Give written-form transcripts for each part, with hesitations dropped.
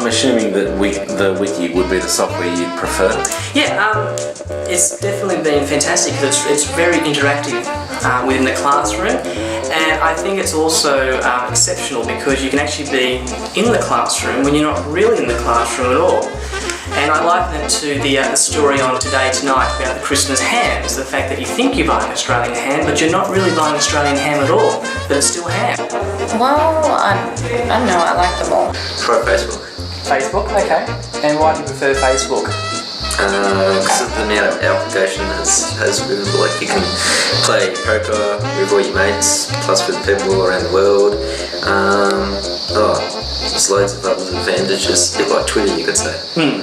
I'm assuming that the wiki would be the software you'd prefer? Yeah, it's definitely been fantastic because it's very interactive within the classroom, and I think it's also exceptional because you can actually be in the classroom when you're not really in the classroom at all. And I liken it to the story on Today Tonight about the Christmas hams, the fact that you think you're buying Australian ham, but you're not really buying Australian ham at all, but it's still ham. Well, I don't know, I like them all. Try Facebook. Facebook, okay. And why do you prefer Facebook? Because of the amount of application has moved. Like you can play poker with all your mates, plus with people all around the world. There's loads of other advantages. A bit like Twitter, you could say. And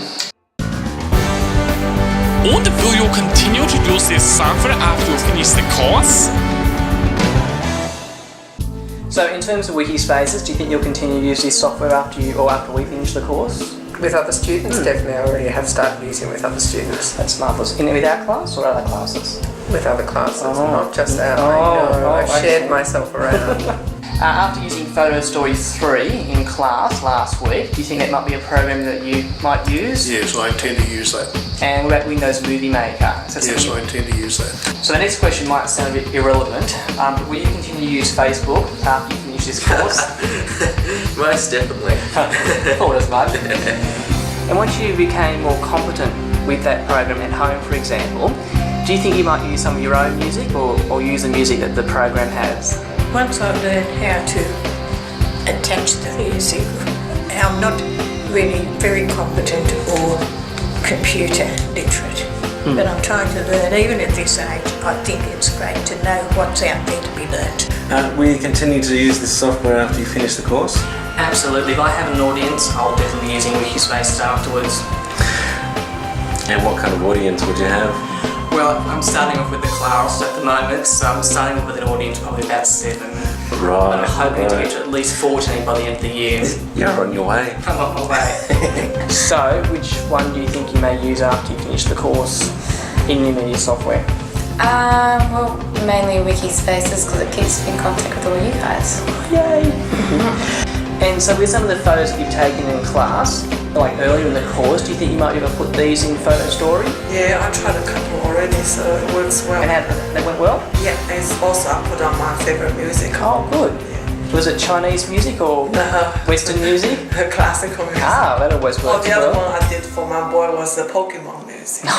will you continue to use this software after you finish the course? So in terms of Wikispaces, do you think you'll continue to use this software after we finish the course? With other students, definitely. I already have started using it with other students. That's marvellous. With our class or other classes? With other classes, not just our. I shared myself around. After using Photo Story 3 in class last week, do you think that might be a program that you might use? Yes, I intend to use that. And what about Windows Movie Maker? Yes, I intend to use that. So the next question might sound a bit irrelevant, but will you continue to use Facebook after you finish this course? Most definitely. Thought as much. And once you became more competent with that program at home, for example, do you think you might use some of your own music or use the music that the program has? Once I've learned how to attach the music, I'm not really very competent or computer literate, but I'm trying to learn. Even at this age, I think it's great to know what's out there to be learnt. Will you continue to use this software after you finish the course? Absolutely. If I have an audience, I'll definitely be using Wikispaces afterwards. And what kind of audience would you have? Well, I'm starting off with the class at the moment, so I'm starting off with an audience probably about 7. Right. I'm hoping to get to at least 14 by the end of the year. You're on your way. I'm on my way. So, which one do you think you may use after you finish the course in your media software? Well, mainly Wikispaces because it keeps me in contact with all you guys. Yay! And so with some of the photos that you've taken in class, like earlier in the course, do you think you might be able to put these in Photo Story? Yeah, I tried a couple already, so it works well. And that went well? Yeah, it's also I put on my favourite music. Oh, good. Yeah. Was it Chinese music or Western music? Classical music. Ah, that always works well. The other one I did for my boy was the Pokemon music.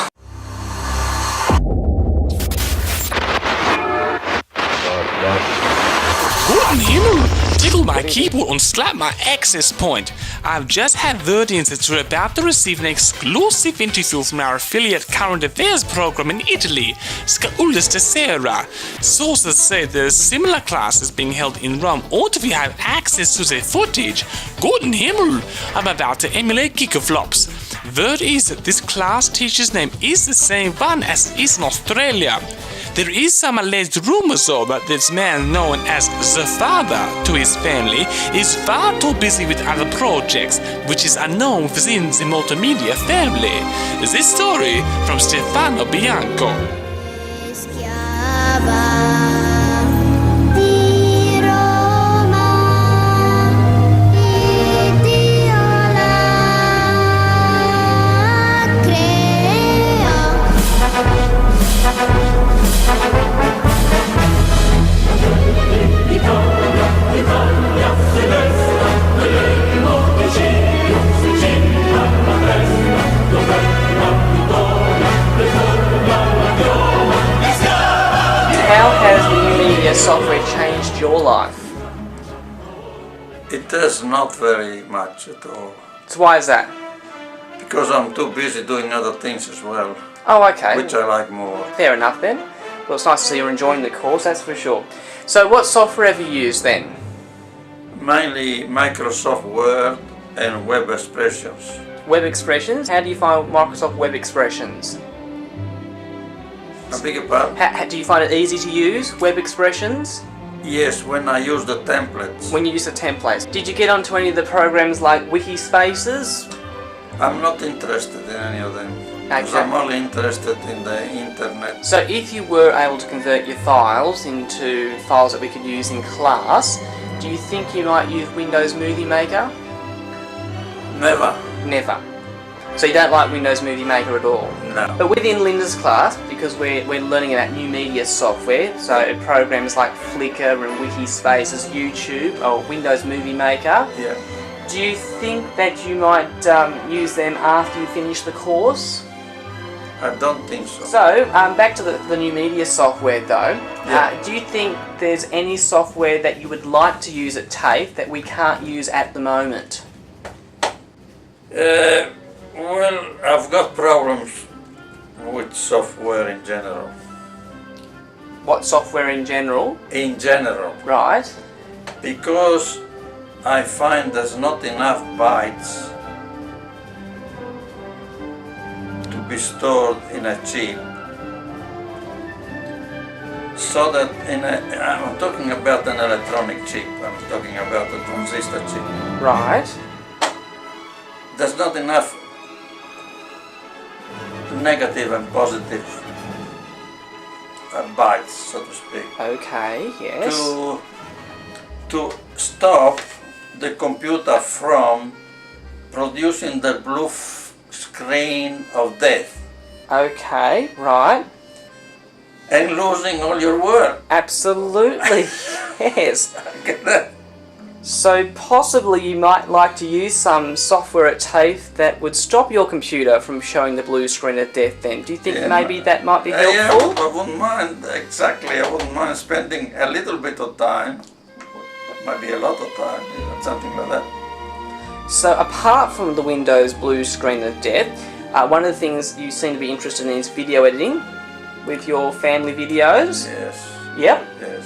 Guten Himmel! Tickle my keyboard and slap my access point. I've just had word in that you're about to receive an exclusive interview from our affiliate current affairs program in Italy, Scaula Stasera. Sources say there's similar classes being held in Rome, or if you have access to their footage. Guten Himmel! I'm about to emulate gigaflops. Word is that this class teacher's name is the same one as it is in Australia. There is some alleged rumors though that this man known as the father to his family is far too busy with other projects, which is unknown within the multimedia family. This story from Stefano Bianco. How has the new media software changed your life? It does not very much at all. So why is that? Because I'm too busy doing other things as well. Oh, okay. Which I like more. Fair enough then. Well, it's nice to see you're enjoying the course, that's for sure. So what software have you used then? Mainly Microsoft Word and Web Expressions. Web Expressions? How do you find Microsoft Web Expressions? I beg your pardon? Do you find it easy to use, Web Expressions? Yes, when I use the templates. When you use the templates. Did you get onto any of the programs like Wikispaces? I'm not interested in any of them. Because I'm only interested in the internet. So if you were able to convert your files into files that we could use in class, do you think you might use Windows Movie Maker? Never. Never. So you don't like Windows Movie Maker at all? No. But within Linda's class, because we're learning about new media software, so programs like Flickr and Wikispaces, YouTube, or Windows Movie Maker, Yeah. do you think that you might use them after you finish the course? I don't think so. So, back to the new media software though, Yeah. do you think there's any software that you would like to use at TAFE that we can't use at the moment? Well, I've got problems with software in general. What software in general? In general. Right. Because I find there's not enough bytes to be stored in a chip. So that I'm talking about an electronic chip, I'm talking about a transistor chip. Right. There's not enough negative and positive bytes, so to speak, Okay, yes. to stop the computer from producing the blue screen of death Okay, right. and losing all your work. Absolutely. Yes. Get that? So possibly you might like to use some software at TAFE that would stop your computer from showing the blue screen of death then. Do you think Yeah, maybe that might be Yeah, helpful? I wouldn't mind, exactly, I wouldn't mind spending a little bit of time, maybe a lot of time, something like that. So apart from the Windows blue screen of death, one of the things you seem to be interested in is video editing with your family videos. Yes, Yep. yes,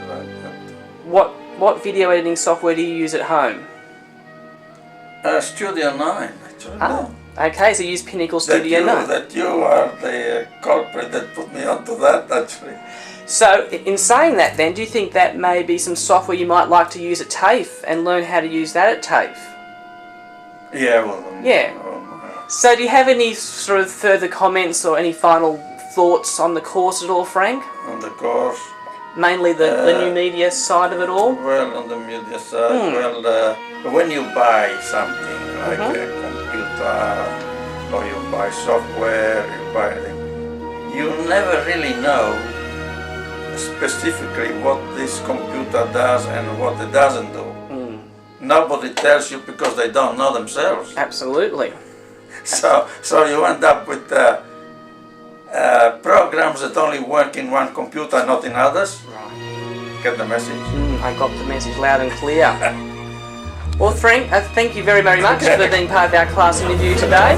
right. What video editing software do you use at home? Studio 9, actually. Oh, okay, so you use Pinnacle Studio 9. That you are the culprit that put me onto that, actually. So, in saying that then, do you think that may be some software you might like to use at TAFE and learn how to use that at TAFE? Yeah, well... Yeah. So, do you have any sort of further comments or any final thoughts on the course at all, Frank? On the course... Mainly the new media side of it all? Well, on the media side, when you buy something like a computer or you buy software, you never really know specifically what this computer does and what it doesn't do. Nobody tells you because they don't know themselves. Absolutely. So you end up with programs that only work in one computer, not in others. Right. Get the message? I got the message loud and clear. Well, Frank, thank you very, very much for being part of our class interview today.